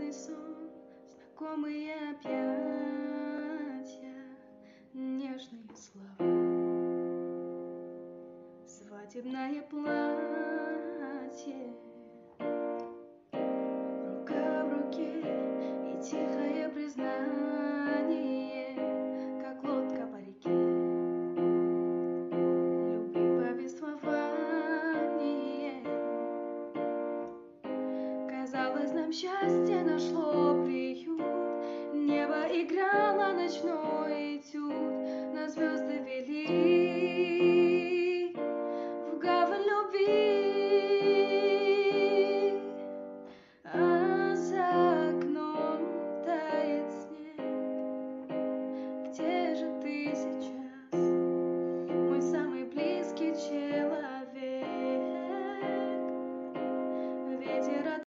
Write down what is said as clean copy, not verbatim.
Знакомый сон, знакомые объятия, нежные слова, свадебное платье, рука в руке и тихое признание, как лодка по реке, любви повествование. Казалось, нам счастье нашло приют, небо играло ночной этюд, на звезды вели